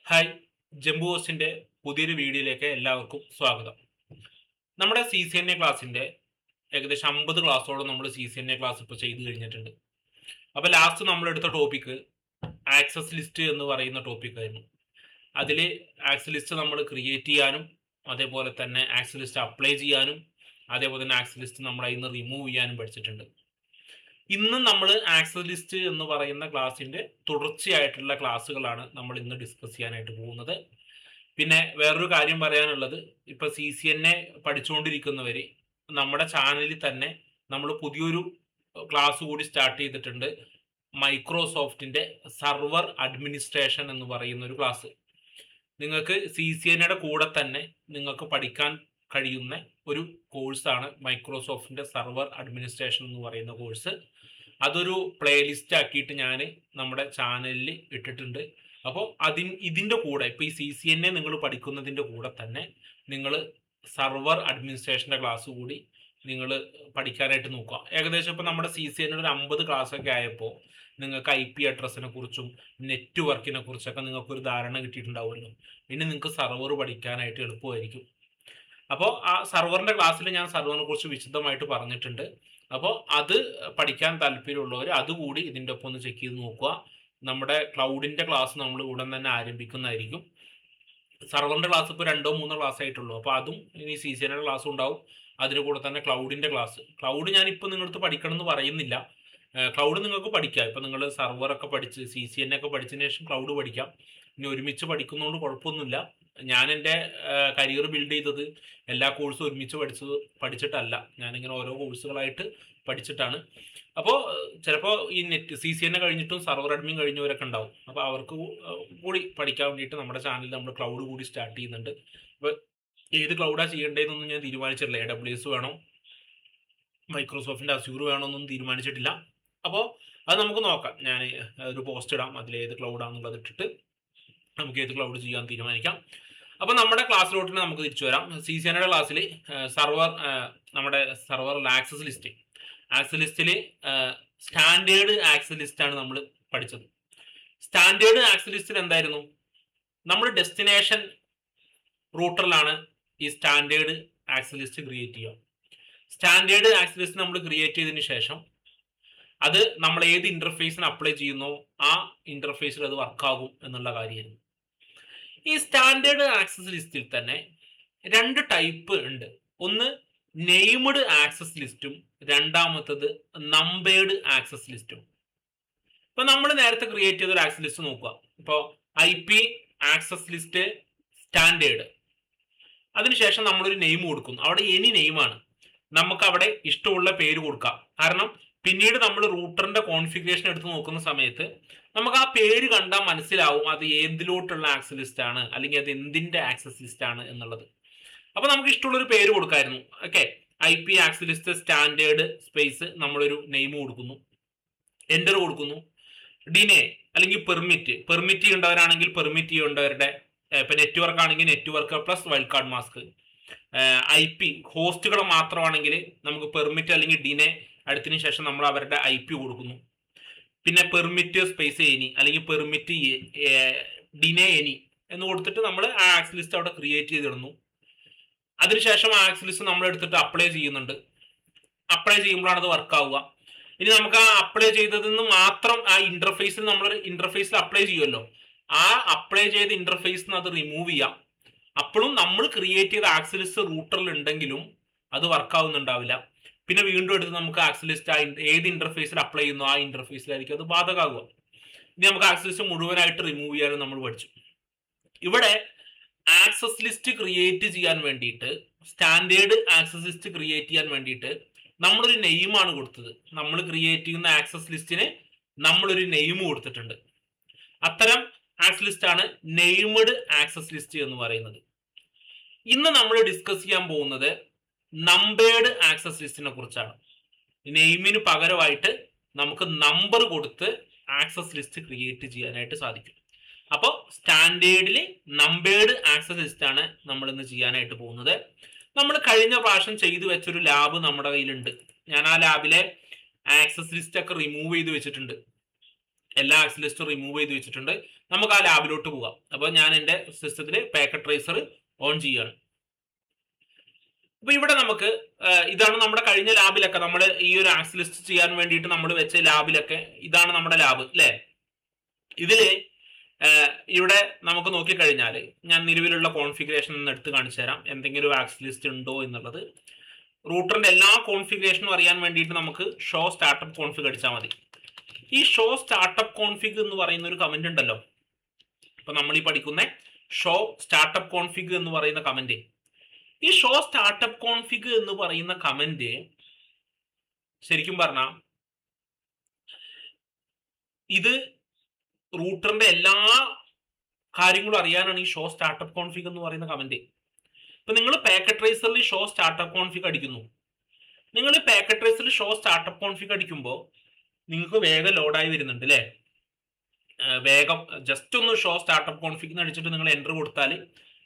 Hi, ജംബു ഹോസ്റ്റിന്റെ പുതിയൊരു വീഡിയോയിലേക്ക് എല്ലാവർക്കും സ്വാഗതം. നമ്മുടെ CCNA ക്ലാസ്സിന്റെ ഏകദേശം 50 ക്ലാസ്സോളം നമ്മൾ CCNA ക്ലാസ് ഇപ്പോൾ ചെയ്തു കഴിഞ്ഞിട്ടുണ്ട്. അപ്പോൾ ലാസ്റ്റ് നമ്മൾ എടുത്ത ടോപ്പിക്ക് ആക്സസ് ലിസ്റ്റ് എന്ന് പറയുന്ന ടോപ്പിക് ആയിരുന്നു. അതിൽ ആക്സസ് ലിസ്റ്റ് നമ്മൾ ക്രിയേറ്റ് ചെയ്യാനും അതേപോലെ തന്നെ ആക്സസ് ലിസ്റ്റ് അപ്ലൈ ചെയ്യാനും അതേപോലെ തന്നെ ആക്സസ് ലിസ്റ്റ് നമ്മൾ അതിൽ നിന്ന് റിമൂവ് ചെയ്യാനും പഠിച്ചിട്ടുണ്ട്. ഇന്ന് നമ്മൾ ആക്സസ് ലിസ്റ്റ് എന്ന് പറയുന്ന ക്ലാസ്സിന്റെ തുടർച്ചയായിട്ടുള്ള ക്ലാസ്സുകളാണ് നമ്മൾ ഇന്ന് ഡിസ്കസ് ചെയ്യാനായിട്ട് പോകുന്നത്. പിന്നെ വേറൊരു കാര്യം പറയാനുള്ളത്, ഇപ്പൊ CCNA പഠിച്ചുകൊണ്ടിരിക്കുന്നവർ നമ്മുടെ ചാനലിൽ തന്നെ നമ്മൾ പുതിയൊരു ക്ലാസ് കൂടി സ്റ്റാർട്ട് ചെയ്തിട്ടുണ്ട്. മൈക്രോസോഫ്റ്റിന്റെ സർവർ അഡ്മിനിസ്ട്രേഷൻ എന്ന് പറയുന്ന ഒരു ക്ലാസ്. നിങ്ങൾക്ക് CCNAയുടെ കൂടെ തന്നെ നിങ്ങൾക്ക് പഠിക്കാൻ കഴിയുന്ന ഒരു കോഴ്സാണ് മൈക്രോസോഫ്റ്റിന്റെ സർവർ അഡ്മിനിസ്ട്രേഷൻ എന്ന് പറയുന്ന കോഴ്സ്. അതൊരു പ്ലേലിസ്റ്റ് ആക്കിയിട്ട് ഞാൻ നമ്മുടെ ചാനലിൽ ഇട്ടിട്ടുണ്ട്. അപ്പോൾ ഇതിൻ്റെ കൂടെ ഇപ്പോൾ ഈ CCNA നിങ്ങൾ പഠിക്കുന്നതിൻ്റെ കൂടെ തന്നെ നിങ്ങൾ സർവർ അഡ്മിനിസ്ട്രേഷൻ്റെ ക്ലാസ് കൂടി നിങ്ങൾ പഠിക്കാനായിട്ട് നോക്കുക. ഏകദേശം ഇപ്പോൾ നമ്മുടെ CCNA ഒരു 50 ക്ലാസ്സൊക്കെ ആയപ്പോൾ നിങ്ങൾക്ക് IP അഡ്രസ്സിനെ കുറിച്ചും നെറ്റ്വർക്കിനെ കുറിച്ചൊക്കെ നിങ്ങൾക്കൊരു ധാരണ കിട്ടിയിട്ടുണ്ടാവുമല്ലോ. ഇനി നിങ്ങൾക്ക് സർവർ പഠിക്കാനായിട്ട് എളുപ്പമായിരിക്കും. അപ്പോൾ ആ സർവറിൻ്റെ ക്ലാസ്സിൽ ഞാൻ സർവറിനെ കുറിച്ച് വിശദമായിട്ട് പറഞ്ഞിട്ടുണ്ട്. അപ്പോൾ അത് പഠിക്കാൻ താല്പര്യമുള്ളവർ അതുകൂടി ഇതിൻ്റെ ഒപ്പം ഒന്ന് ചെക്ക് ചെയ്ത് നോക്കുക. നമ്മുടെ ക്ലൗഡിൻ്റെ ക്ലാസ് നമ്മൾ ഉടൻ തന്നെ ആരംഭിക്കുന്നതായിരിക്കും. സർവറിൻ്റെ ക്ലാസ് ഇപ്പോൾ 2-3 ക്ലാസ് ആയിട്ടുള്ളൂ. അപ്പോൾ അതും ഇനി CCNAയുടെ ക്ലാസ് ഉണ്ടാവും. അതിന് കൂടെ തന്നെ ക്ലൗഡിൻ്റെ ക്ലാസ്. ക്ലൗഡ് ഞാനിപ്പോൾ നിങ്ങളടുത്ത് പഠിക്കണം എന്ന് പറയുന്നില്ല. ക്ലൗഡ് നിങ്ങൾക്ക് പഠിക്കാം. ഇപ്പോൾ നിങ്ങൾ സർവറൊക്കെ പഠിച്ച് CCNA ഒക്കെ പഠിച്ചതിന് ശേഷം ക്ലൗഡ് പഠിക്കാം. ഇനി ഒരുമിച്ച് പഠിക്കുന്നതുകൊണ്ട് കുഴപ്പമൊന്നുമില്ല. ഞാൻ എൻ്റെ കരിയർ ബിൽഡ് ചെയ്തത് എല്ലാ കോഴ്സും ഒരുമിച്ച് പഠിച്ചിട്ടല്ല. ഞാനിങ്ങനെ ഓരോ കോഴ്സുകളായിട്ട് പഠിച്ചിട്ടാണ്. അപ്പോൾ ചിലപ്പോൾ ഈ CCNA കഴിഞ്ഞിട്ടും സർവർ അഡ്മിൻ കഴിഞ്ഞവരൊക്കെ ഉണ്ടാവും. അപ്പോൾ അവർക്ക് കൂടി പഠിക്കാൻ വേണ്ടിയിട്ട് നമ്മുടെ ചാനലിൽ നമ്മൾ ക്ലൗഡ് കൂടി സ്റ്റാർട്ട് ചെയ്യുന്നുണ്ട്. അപ്പോൾ ഏത് ക്ലൗഡാണ് ചെയ്യേണ്ടതെന്നൊന്നും ഞാൻ തീരുമാനിച്ചിട്ടില്ല. AWS വേണോ മൈക്രോസോഫ്റ്റിൻ്റെ അസ്യൂർ വേണോ എന്നൊന്നും തീരുമാനിച്ചിട്ടില്ല. അപ്പോൾ അത് നമുക്ക് നോക്കാം. ഞാൻ ഒരു പോസ്റ്റ് ഇടാം, അതിലേത് ക്ലൗഡാണെന്നുള്ളത് ഇട്ടിട്ട് നമുക്ക് ഏത് ക്ലൗഡ് ചെയ്യാൻ തീരുമാനിക്കാം. അപ്പോൾ നമ്മുടെ ക്ലാസ്സിലോട്ട് നമുക്ക് തിരിച്ചു വരാം. CCNAയുടെ ക്ലാസ്സിൽ നമ്മുടെ സർവർ ആക്സസ് ലിസ്റ്റിൽ സ്റ്റാൻഡേർഡ് ആക്സസ് ലിസ്റ്റാണ് നമ്മൾ പഠിച്ചത്. സ്റ്റാൻഡേർഡ് ആക്സസ് ലിസ്റ്റിൽ എന്തായിരുന്നു? നമ്മൾ ഡെസ്റ്റിനേഷൻ റൂട്ടറിലാണ് ഈ സ്റ്റാൻഡേർഡ് ആക്സസ് ലിസ്റ്റ് ക്രിയേറ്റ് ചെയ്യുക. സ്റ്റാൻഡേർഡ് ആക്സസ് ലിസ്റ്റ് നമ്മൾ ക്രിയേറ്റ് ചെയ്തതിന് ശേഷം അത് നമ്മൾ ഏത് ഇന്റർഫേസിന് അപ്ലൈ ചെയ്യുന്നോ ആ ഇന്റർഫേസിൽ അത് വർക്കാകും എന്നുള്ള കാര്യമായിരുന്നു. ഈ സ്റ്റാൻഡേർഡ് ആക്സസ് ലിസ്റ്റിൽ തന്നെ 2 ടൈപ്പ് ഉണ്ട്. ഒന്ന് നെയിംഡ് ആക്സസ് ലിസ്റ്റും രണ്ടാമത്തത് നമ്പേർഡ് ആക്സസ് ലിസ്റ്റും. ഇപ്പൊ നമ്മൾ നേരത്തെ ക്രിയേറ്റ് ചെയ്ത ഒരു ആക്സസ് ലിസ്റ്റ് നോക്കുക. ഇപ്പോൾ IP ആക്സസ് ലിസ്റ്റ് സ്റ്റാൻഡേർഡ്, അതിനുശേഷം നമ്മളൊരു നെയിം കൊടുക്കുന്നു. അവിടെ എനി നെയിമാണ്, നമുക്ക് അവിടെ ഇഷ്ടമുള്ള പേര് കൊടുക്കാം. കാരണം പിന്നീട് നമ്മൾ റൂട്ടറിന്റെ കോൺഫിഗറേഷൻ എടുത്ത് നോക്കുന്ന സമയത്ത് നമുക്ക് ആ പേര് കണ്ടാൽ മനസ്സിലാവും അത് ഏതിലോട്ടുള്ള ആക്സസ് ലിസ്റ്റ് ആണ്, അല്ലെങ്കിൽ അത് എന്തിന്റെ ആക്സസ് ലിസ്റ്റ് ആണ് എന്നുള്ളത്. അപ്പൊ നമുക്ക് ഇഷ്ടമുള്ളൊരു പേര് കൊടുക്കായിരുന്നു. Okay, IP access list standard space നമ്മളൊരു നെയിം കൊടുക്കുന്നു, എൻ്റർ കൊടുക്കുന്നു. ഡിനെ അല്ലെങ്കിൽ പെർമിറ്റ് ചെയ്യേണ്ടവരാണെങ്കിൽ പെർമിറ്റ് ചെയ്യേണ്ടവരുടെ, ഇപ്പൊ നെറ്റ്വർക്ക് ആണെങ്കിൽ network plus wild card mask. IP ഹോസ്റ്റുകൾ മാത്രമാണെങ്കിൽ നമുക്ക് പെർമിറ്റ് അല്ലെങ്കിൽ ഡിനെ അടുത്തതിന് ശേഷം നമ്മൾ അവരുടെ IP കൊടുക്കുന്നു. പിന്നെ പെർമിറ്റ് സ്പേസ് എനി അല്ലെങ്കിൽ പെർമിറ്റ് ഡിനെ എനി എന്ന് കൊടുത്തിട്ട് നമ്മൾ ആ ആക്സസ് ലിസ്റ്റ് അവിടെ ക്രിയേറ്റ് ചെയ്തിടുന്നു. അതിനുശേഷം ആ ആക്സസ് ലിസ്റ്റ് നമ്മൾ എടുത്തിട്ട് അപ്ലൈ ചെയ്യുന്നുണ്ട്. അപ്ലൈ ചെയ്യുമ്പോഴാണ് അത് വർക്ക് ആവുക. ഇനി നമുക്ക് ആ അപ്ലൈ ചെയ്തതെന്ന് മാത്രം ആ ഇന്റർഫേസിൽ നമ്മളൊരു ഇന്റർഫേസിൽ അപ്ലൈ ചെയ്യുമല്ലോ, ആ അപ്ലൈ ചെയ്ത ഇന്റർഫേസിൽ നിന്ന് അത് റിമൂവ് ചെയ്യാം. അപ്പോഴും നമ്മൾ ക്രിയേറ്റ് ചെയ്ത ആക്സസ് ലിസ്റ്റ് റൂട്ടറിൽ ഉണ്ടെങ്കിലും അത് വർക്ക് ആവുന്നുണ്ടാവില്ല. പിന്നെ വീണ്ടും എടുത്ത് നമുക്ക് ആക്സസ് ലിസ്റ്റ് ഏത് ഇന്റർഫേസിൽ അപ്ലൈ ചെയ്യുന്നു ആ ഇന്റർഫേസിലായിരിക്കും അത് ബാധകമാകുക. ഇനി നമുക്ക് ആക്സസ് ലിസ്റ്റ് മുഴുവനായിട്ട് റിമൂവ് ചെയ്യാനും നമ്മൾ പഠിച്ചു. ഇവിടെ ആക്സസ് ലിസ്റ്റ് ക്രിയേറ്റ് ചെയ്യാൻ വേണ്ടിയിട്ട്, സ്റ്റാൻഡേർഡ് ആക്സസ് ലിസ്റ്റ് ക്രിയേറ്റ് ചെയ്യാൻ വേണ്ടിയിട്ട് നമ്മളൊരു നെയിമാണ് കൊടുത്തത്. നമ്മൾ ക്രിയേറ്റ് ചെയ്യുന്ന ആക്സസ് ലിസ്റ്റിന് നമ്മളൊരു നെയിം കൊടുത്തിട്ടുണ്ട്. അത്തരം ആക്സസ് ലിസ്റ്റ് ആണ് നെയിംഡ് ആക്സസ് ലിസ്റ്റ് എന്ന് പറയുന്നത്. ഇന്ന് നമ്മൾ ഡിസ്കസ് ചെയ്യാൻ പോകുന്നത് നമ്പേർഡ് ആക്സസ് ലിസ്റ്റിനെ കുറിച്ചാണ്. നെയിമിന് പകരമായിട്ട് നമുക്ക് നമ്പർ കൊടുത്ത് ആക്സസ് ലിസ്റ്റ് ക്രിയേറ്റ് ചെയ്യാനായിട്ട് സാധിക്കും. അപ്പോൾ സ്റ്റാൻഡേർഡിൽ നമ്പേർഡ് ആക്സസ് ലിസ്റ്റ് ആണ് നമ്മൾ ഇന്ന് ചെയ്യാനായിട്ട് പോകുന്നത്. നമ്മൾ കഴിഞ്ഞ പ്രാവശ്യം ചെയ്തു വെച്ചൊരു ലാബ് നമ്മുടെ കയ്യിലുണ്ട്. ഞാൻ ആ ലാബിലെ ആക്സസ് ലിസ്റ്റ് ഒക്കെ റിമൂവ് ചെയ്ത് വെച്ചിട്ടുണ്ട്. എല്ലാ ആക്സസ് ലിസ്റ്റും റിമൂവ് ചെയ്ത് വെച്ചിട്ടുണ്ട്. നമുക്ക് ആ ലാബിലോട്ട് പോകാം. അപ്പോൾ ഞാൻ എൻ്റെ സിസ്റ്റത്തിൽ പാക്കറ്റ് ട്രേസർ ഓൺ ചെയ്യുകയാണ്. അപ്പൊ ഇവിടെ നമുക്ക് ഇതാണ് നമ്മുടെ കഴിഞ്ഞ ലാബിലൊക്കെ നമ്മൾ ഈ ഒരു ആക്സ് ലിസ്റ്റ് ചെയ്യാൻ വേണ്ടിയിട്ട് നമ്മൾ വെച്ച ലാബിലൊക്കെ ഇതാണ് നമ്മുടെ ലാബ് അല്ലേ. ഇതില് ഇവിടെ നമുക്ക് നോക്കിക്കഴിഞ്ഞാൽ ഞാൻ നിലവിലുള്ള കോൺഫിഗറേഷൻ ഒന്ന് എടുത്ത് കാണിച്ചു തരാം, എന്തെങ്കിലും ഒരു ആക്സ് ലിസ്റ്റ് ഉണ്ടോ എന്നുള്ളത്. റൂട്ടറിന്റെ എല്ലാ കോൺഫിഗറേഷനും അറിയാൻ വേണ്ടിയിട്ട് നമുക്ക് ഷോ സ്റ്റാർട്ടപ്പ് കോൺഫിഗ് അടിച്ചാൽ മതി. ഈ ഷോ സ്റ്റാർട്ടപ്പ് കോൺഫിഗ് എന്ന് പറയുന്ന ഒരു കമന്റ് ഉണ്ടല്ലോ, ഇപ്പൊ നമ്മൾ ഈ പഠിക്കുന്ന ഷോ സ്റ്റാർട്ടപ്പ് കോൺഫിഗ് എന്ന് പറയുന്ന കമന്റ്, ഈ ഷോ സ്റ്റാർട്ടപ്പ് കോൺഫിഗ് എന്ന് പറയുന്ന കമന്റ് ശരിക്കും പറഞ്ഞാൽ ഇത് റൂട്ടറിന്റെ എല്ലാ കാര്യങ്ങളും അറിയാനാണ് ഈ ഷോ സ്റ്റാർട്ടപ്പ് കോൺഫിഗ് എന്ന് പറയുന്ന കമന്റ്. ഇപ്പൊ നിങ്ങൾ പാക്കറ്റ് ട്രേസറിൽ ഷോ സ്റ്റാർട്ടപ്പ് കോൺഫിഗ് അടിക്കുന്നു. നിങ്ങൾ പാക്കറ്റ് ട്രേസറിൽ ഷോ സ്റ്റാർട്ടപ്പ് കോൺഫിഗ് അടിക്കുമ്പോൾ നിങ്ങൾക്ക് വേഗം ലോഡായി വരുന്നുണ്ട് അല്ലേ. വേഗം ജസ്റ്റ് ഒന്ന് ഷോ സ്റ്റാർട്ടപ്പ് കോൺഫിഗ് അടിച്ചിട്ട് നിങ്ങൾ എൻ്റർ കൊടുത്താൽ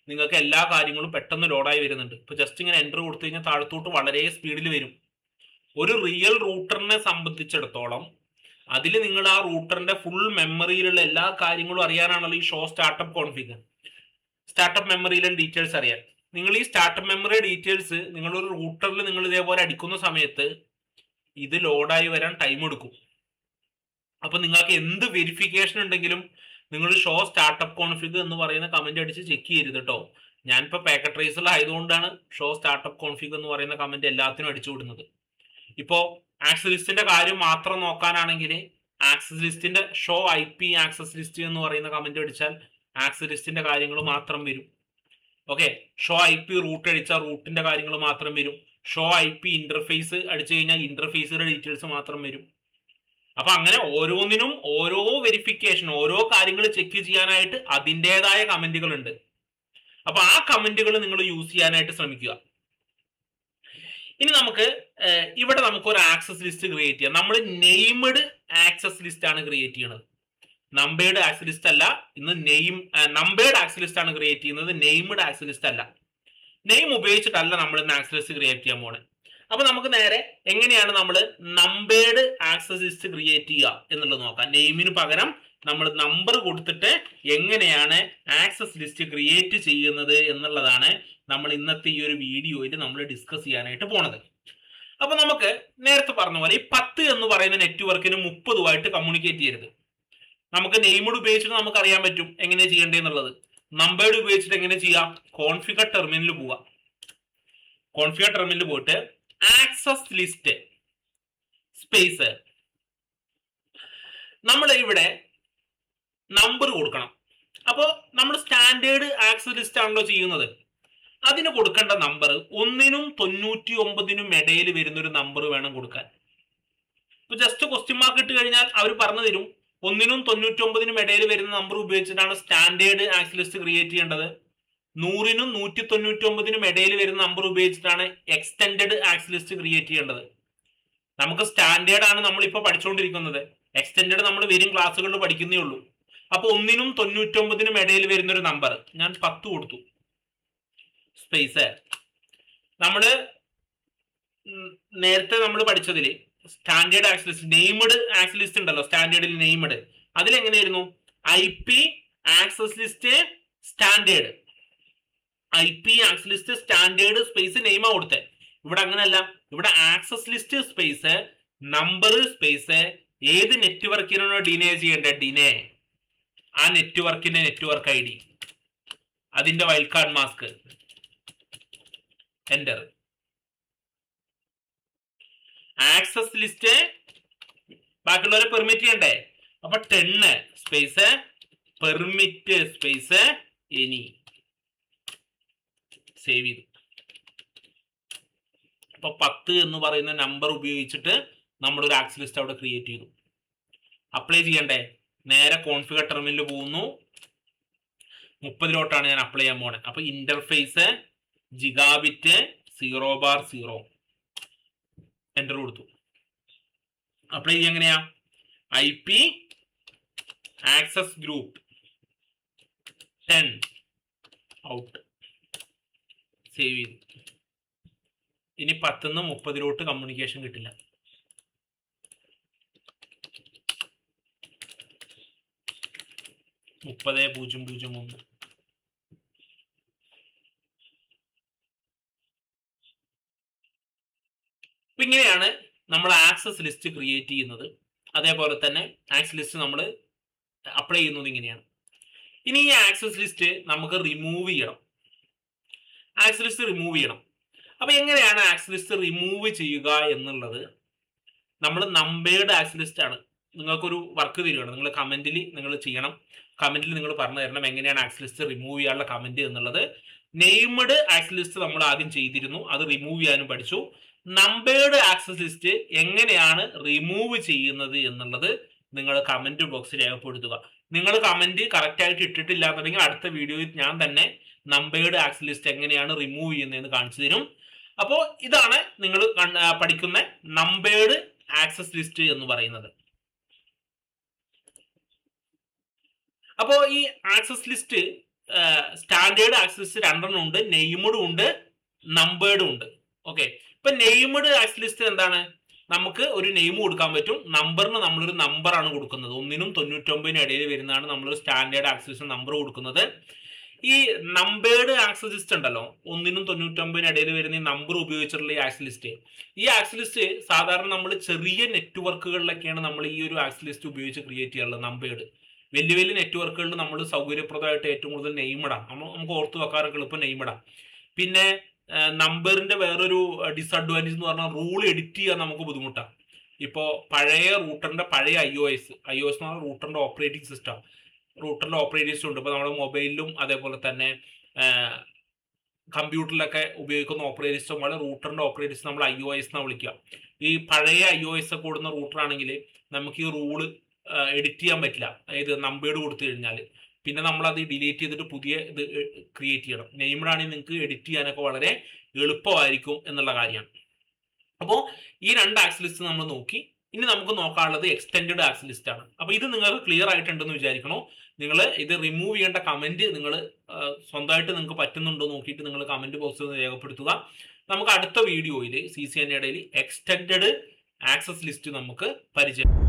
നിങ്ങൾക്ക് എല്ലാ കാര്യങ്ങളും പെട്ടെന്ന് ലോഡായി വരുന്നുണ്ട്. ഇപ്പൊ ജസ്റ്റ് ഇങ്ങനെ എൻ്റർ കൊടുത്തു കഴിഞ്ഞാൽ താഴത്തോട്ട് വളരെ സ്പീഡിൽ വരും. ഒരു റിയൽ റൂട്ടറിനെ സംബന്ധിച്ചിടത്തോളം അതിൽ നിങ്ങൾ ആ റൂട്ടറിന്റെ ഫുൾ മെമ്മറിയിലുള്ള എല്ലാ കാര്യങ്ങളും അറിയാനാണല്ലോ ഈ ഷോ സ്റ്റാർട്ടപ്പ് കോൺഫിഗ്. സ്റ്റാർട്ടപ്പ് മെമ്മറിയിലെ ഡീറ്റെയിൽസ് അറിയാൻ നിങ്ങൾ ഈ സ്റ്റാർട്ടപ്പ് മെമ്മറി ഡീറ്റെയിൽസ് നിങ്ങളൊരു റൂട്ടറിൽ നിങ്ങൾ ഇതേപോലെ അടിക്കുന്ന സമയത്ത് ഇത് ലോഡായി വരാൻ ടൈം എടുക്കും. അപ്പൊ നിങ്ങൾക്ക് എന്ത് വെരിഫിക്കേഷൻ ഉണ്ടെങ്കിലും നിങ്ങൾ ഷോ സ്റ്റാർട്ടപ്പ് കോൺഫിഗ് എന്ന് പറയുന്ന കമന്റ് അടിച്ച് ചെക്ക് ചെയ്യരുത് കേട്ടോ. ഞാനിപ്പോൾ പാക്കറ്റ് ട്രേസറിൽ ആയതുകൊണ്ടാണ് ഷോ സ്റ്റാർട്ടപ്പ് കോൺഫിഗ് എന്ന് പറയുന്ന കമന്റ് എല്ലാത്തിനും അടിച്ചു വിടുന്നത്. ഇപ്പോൾ ആക്സസ് ലിസ്റ്റിന്റെ കാര്യം മാത്രം നോക്കാനാണെങ്കിൽ ആക്സസ് ലിസ്റ്റിന്റെ ഷോ IP ആക്സസ് ലിസ്റ്റ് എന്ന് പറയുന്ന കമന്റ് അടിച്ചാൽ ആക്സസ് ലിസ്റ്റിന്റെ കാര്യങ്ങൾ മാത്രം വരും. ഓക്കെ, ഷോ IP റൂട്ട് അടിച്ചാൽ റൂട്ടിന്റെ കാര്യങ്ങൾ മാത്രം വരും. ഷോ IP ഇന്റർഫേസ് അടിച്ചു കഴിഞ്ഞാൽ ഇന്റർഫേസിന്റെ ഡീറ്റെയിൽസ് മാത്രം വരും. അപ്പൊ അങ്ങനെ ഓരോന്നിനും ഓരോ വെരിഫിക്കേഷൻ, ഓരോ കാര്യങ്ങൾ ചെക്ക് ചെയ്യാനായിട്ട് അതിൻ്റെതായ കമന്റുകൾ ഉണ്ട്. അപ്പൊ ആ കമന്റുകൾ നിങ്ങൾ യൂസ് ചെയ്യാനായിട്ട് ശ്രമിക്കുക. ഇനി നമുക്ക് ഇവിടെ നമുക്ക് ഒരു ആക്സസ് ലിസ്റ്റ് ക്രിയേറ്റ് ചെയ്യാം. നമ്മൾ നെയിംഡ് ആക്സസ് ലിസ്റ്റ് ആണ് ക്രിയേറ്റ് ചെയ്യുന്നത്, നമ്പേർഡ് ആക്സസ് ലിസ്റ്റ് അല്ല. ഇന്ന് നമ്പേർഡ് ആക്സസ് ലിസ്റ്റ് ആണ് ക്രിയേറ്റ് ചെയ്യുന്നത്, നെയിംഡ് ആക്സസ് ലിസ്റ്റ് അല്ല. നെയിം ഉപയോഗിച്ചിട്ടല്ല നമ്മൾ ഇന്ന് ആക്സസ് ലിസ്റ്റ് ക്രിയേറ്റ് ചെയ്യാൻ പോണേ. അപ്പൊ നമുക്ക് നേരെ എങ്ങനെയാണ് നമ്മൾ നമ്പേർഡ് ആക്സസ് ലിസ്റ്റ് ക്രിയേറ്റ് ചെയ്യുക എന്നുള്ളത് നോക്കാം. നെയിമിന് പകരം നമ്മൾ നമ്പർ കൊടുത്തിട്ട് എങ്ങനെയാണ് ആക്സസ് ലിസ്റ്റ് ക്രിയേറ്റ് ചെയ്യുന്നത് എന്നുള്ളതാണ് നമ്മൾ ഇന്നത്തെ ഈ ഒരു വീഡിയോയിൽ നമ്മൾ ഡിസ്കസ് ചെയ്യാനായിട്ട് പോണത്. അപ്പൊ നമുക്ക് നേരത്തെ പറഞ്ഞ പോലെ ഈ 10 എന്ന് പറയുന്ന നെറ്റ്വർക്കിന് 30 കമ്മ്യൂണിക്കേറ്റ് ചെയ്യരുത്. നമുക്ക് നെയിമോട് ഉപയോഗിച്ചിട്ട് നമുക്ക് അറിയാൻ പറ്റും എങ്ങനെ ചെയ്യേണ്ടതെന്നുള്ളത്. നമ്പേർഡ് ഉപയോഗിച്ചിട്ട് എങ്ങനെ ചെയ്യാം? കോൺഫിഗർ ടെർമിനലിൽ പോവാം. കോൺഫിഗർ ടെർമിനലിൽ പോയിട്ട് ആക്സസ് ലിസ്റ്റ് സ്പേസ് നമ്മൾ ഇവിടെ നമ്പർ കൊടുക്കണം. അപ്പോൾ നമ്മൾ സ്റ്റാൻഡേർഡ് ആക്സസ് ലിസ്റ്റ് ആണല്ലോ ചെയ്യുന്നത്. അതിന് കൊടുക്കേണ്ട നമ്പർ 1നും 99നും ഇടയിൽ വരുന്നൊരു നമ്പർ വേണം കൊടുക്കാൻ. ഇപ്പൊ ജസ്റ്റ് ക്വസ്റ്റ്യൻ മാർക്ക് ഇട്ട് കഴിഞ്ഞാൽ അവർ പറഞ്ഞു തരും 1നും 99നും ഇടയിൽ വരുന്ന നമ്പർ ഉപയോഗിച്ചിട്ടാണ് സ്റ്റാൻഡേർഡ് ആക്സസ് ലിസ്റ്റ് ക്രിയേറ്റ് ചെയ്യേണ്ടത്. 100നും 199നും ഇടയിൽ വരുന്ന നമ്പർ ഉപയോഗിച്ചിട്ടാണ് എക്സ്റ്റെൻഡഡ് ആക്സസ് ലിസ്റ്റ് ക്രിയേറ്റ് ചെയ്യേണ്ടത്. നമുക്ക് സ്റ്റാൻഡേർഡ് ആണ് നമ്മളിപ്പോൾ പഠിച്ചുകൊണ്ടിരിക്കുന്നത്, എക്സ്റ്റെൻഡഡ് നമ്മൾ വരും ക്ലാസ്സുകളിൽ പഠിക്കുന്നേ ഉള്ളൂ. അപ്പൊ 1നും 99നും ഇടയിൽ വരുന്നൊരു നമ്പർ ഞാൻ 10 കൊടുത്തു. സ്പേസ് നമ്മള് നേരത്തെ നമ്മൾ പഠിച്ചതിൽ standard access list, named access list ഉണ്ടല്ലോ, സ്റ്റാൻഡേർഡിൽ നെയിംഡ്, അതിലെങ്ങനെയായിരുന്നു? IP access list standard, IP access list standard space നെയിമാ കൊടുത്തേ. ഇവിടെ അങ്ങനെയല്ല. ഇവിടെ access list space number space ഏത് നെറ്റ്വർക്കിനാണോ ഡിനേ ചെയ്യേണ്ടത്, ഡിനേ ആ നെറ്റ്വർക്കിന്റെ നെറ്റ്വർക്ക് ID, അതിന്റെ wildcard mask, enter. Access list ബാക്കിയുള്ളവരെ പെർമിറ്റ് ചെയ്യണ്ടേ? അപ്പൊ 10 space permit space any save ചെയ്തു. അപ്പൊ 10 എന്ന് പറയുന്ന നമ്പർ ഉപയോഗിച്ചിട്ട് നമ്മളൊരു ആക്സസ് ലിസ്റ്റ് അവിടെ ക്രിയേറ്റ് ചെയ്തു. അപ്ലൈ ചെയ്യണ്ടേ? നേരെ കോൺഫിഗർ ടെർമിനലിൽ പോകുന്നു. 30 ഞാൻ അപ്ലൈ ചെയ്യാൻ പോണേ. അപ്പൊ ഇന്റർഫേസ് ജിഗാബിറ്റ് 0/0 എന്റർ കൊടുത്തു. അപ്ലൈ ചെയ്യാൻ എങ്ങനെയാ? IP access group 10 out save ചെയ്തു. ഇനി 10ന്ന് 30 കമ്മ്യൂണിക്കേഷൻ കിട്ടില്ല. 30.001. അപ്പൊ ഇങ്ങനെയാണ് നമ്മൾ ആക്സസ് ലിസ്റ്റ് ക്രിയേറ്റ് ചെയ്യുന്നത്. അതേപോലെ തന്നെ ആക്സസ് ലിസ്റ്റ് നമ്മൾ അപ്ലൈ ചെയ്യുന്നത് ഇങ്ങനെയാണ്. ഇനി ഈ ആക്സസ് ലിസ്റ്റ് നമുക്ക് റിമൂവ് ചെയ്യണം. ആക്സസ് ലിസ്റ്റ് റിമൂവ് ചെയ്യണം. അപ്പൊ എങ്ങനെയാണ് ആക്സസ് ലിസ്റ്റ് റിമൂവ് ചെയ്യുക എന്നുള്ളത്, നമ്മൾ നമ്പേർഡ് ആക്സസ് ലിസ്റ്റ് ആണ്. നിങ്ങൾക്കൊരു വർക്ക് തരികയാണ്, നിങ്ങൾ കമന്റിൽ നിങ്ങൾ ചെയ്യണം. കമന്റിൽ നിങ്ങൾ പറഞ്ഞു തരണം എങ്ങനെയാണ് ആക്സസ് ലിസ്റ്റ് റിമൂവ് ചെയ്യാനുള്ള കമന്റ് എന്നുള്ളത്. നെയിംഡ് ആക്സസ് ലിസ്റ്റ് നമ്മൾ ആദ്യം ചെയ്തിരുന്നു, അത് റിമൂവ് ചെയ്യാനും പഠിച്ചു. നമ്പേർഡ് ആക്സസ് ലിസ്റ്റ് എങ്ങനെയാണ് റിമൂവ് ചെയ്യുന്നത് എന്നുള്ളത് നിങ്ങൾ കമന്റ് ബോക്സിൽ രേഖപ്പെടുത്തുക. നിങ്ങൾ കമന്റ് കറക്റ്റ് ആയിട്ട് ഇട്ടിട്ടില്ല എന്നുണ്ടെങ്കിൽ അടുത്ത വീഡിയോയിൽ ഞാൻ തന്നെ നമ്പേർഡ് ആക്സസ് ലിസ്റ്റ് എങ്ങനെയാണ് റിമൂവ് ചെയ്യുന്നതെന്ന് കാണിച്ചു തരും. അപ്പോൾ ഇതാണ് നിങ്ങൾ പഠിക്കുന്ന നമ്പേർഡ് ആക്സസ് ലിസ്റ്റ് എന്ന് പറയുന്നത്. അപ്പോൾ ഈ access list standard access list രണ്ടെണ്ണം ഉണ്ട്, നെയിംഡും ഉണ്ട്, നമ്പേർഡും ഉണ്ട്. ഓക്കെ, ഇപ്പൊ നെയിംഡ് ആക്സസ് ലിസ്റ്റ് എന്താണ്? നമുക്ക് ഒരു നെയിം കൊടുക്കാൻ പറ്റും. നമ്പറിന് നമ്മളൊരു നമ്പറാണ് കൊടുക്കുന്നത്. 1നും 99നും ഇടയിൽ വരുന്നതാണ് നമ്മളൊരു സ്റ്റാൻഡേർഡ് ആക്സസ് ലിസ്റ്റ് നമ്പർ കൊടുക്കുന്നത്. ഈ നമ്പേർഡ് ആക്സസ് ലിസ്റ്റ് ഉണ്ടല്ലോ, 1നും 99നും ഇടയിൽ വരുന്ന ഈ നമ്പർ ഉപയോഗിച്ചിട്ടുള്ള ഈ ആക്സസ് ലിസ്റ്റ്, ഈ ആക്സസ് ലിസ്റ്റ് സാധാരണ നമ്മൾ ചെറിയ നെറ്റ്വർക്കുകളിലൊക്കെയാണ് നമ്മൾ ഈ ഒരു ആക്സസ് ലിസ്റ്റ് ഉപയോഗിച്ച് ക്രിയേറ്റ് ചെയ്യാറുള്ളത്. നമ്പേർഡ് വലിയ വലിയ നെറ്റ്വർക്കുകളിൽ നമ്മൾ സൗകര്യപ്രദമായിട്ട് ഏറ്റവും കൂടുതൽ നെയിമിടാം, നമുക്ക് ഓർത്ത് വെക്കാറൊക്കെ എളുപ്പം നെയിമിടാം. പിന്നെ നമ്പറിന്റെ വേറൊരു ഡിസഡ്വാൻറ്റേജ് എന്ന് പറഞ്ഞാൽ റൂൾ എഡിറ്റ് ചെയ്യാൻ നമുക്ക് ബുദ്ധിമുട്ടാണ്. ഇപ്പോൾ പഴയ റൂട്ടറിന്റെ പഴയ iOS എന്ന് പറഞ്ഞാൽ റൂട്ടറിന്റെ ഓപ്പറേറ്റിംഗ് സിസ്റ്റം, റൂട്ടറിന്റെ ഓപ്പറേറ്റിംഗ് സിസ്റ്റം ഉണ്ട്. ഇപ്പോൾ നമ്മുടെ മൊബൈലിലും അതേപോലെ തന്നെ കമ്പ്യൂട്ടറിലൊക്കെ ഉപയോഗിക്കുന്ന ഓപ്പറേറ്റിംഗ് സിസ്റ്റം റൂട്ടറിന്റെ ഓപ്പറേറ്റിംഗ് സിസ്റ്റം നമ്മൾ iOS എന്നാണ് വിളിക്കുക. ഈ പഴയ iOS ഒക്കെ ഓടുന്ന റൂട്ടർ ആണെങ്കിൽ നമുക്ക് ഈ റൂള് എഡിറ്റ് ചെയ്യാൻ പറ്റില്ല, അതായത് നമ്പേർഡ് കൊടുത്തു കഴിഞ്ഞാൽ. പിന്നെ നമ്മൾ അത് ഡിലീറ്റ് ചെയ്തിട്ട് പുതിയ ഇത് ക്രിയേറ്റ് ചെയ്യണം. നെയിംഡ് ആണെങ്കിൽ നിങ്ങൾക്ക് എഡിറ്റ് ചെയ്യാനൊക്കെ വളരെ എളുപ്പമായിരിക്കും എന്നുള്ള കാര്യമാണ്. അപ്പോൾ ഈ രണ്ട് ആക്സസ് ലിസ്റ്റ് നമ്മൾ നോക്കി. ഇനി നമുക്ക് നോക്കാനുള്ളത് എക്സ്റ്റെൻഡഡ് ആക്സസ് ലിസ്റ്റ് ആണ്. അപ്പോൾ ഇത് നിങ്ങൾക്ക് ക്ലിയർ ആയിട്ടുണ്ടെന്ന് വിചാരിക്കണോ? നിങ്ങൾ ഇത് റിമൂവ് ചെയ്യേണ്ട കമന്റ് നിങ്ങൾ സ്വന്തമായിട്ട് നിങ്ങൾക്ക് പറ്റുന്നുണ്ടോ നോക്കിയിട്ട് നിങ്ങൾ കമന്റ് ബോക്സിൽ രേഖപ്പെടുത്തുക. നമുക്ക് അടുത്ത വീഡിയോയിൽ CCNA എക്സ്റ്റെൻഡഡ് ആക്സസ് ലിസ്റ്റ് നമുക്ക് പരിചയം.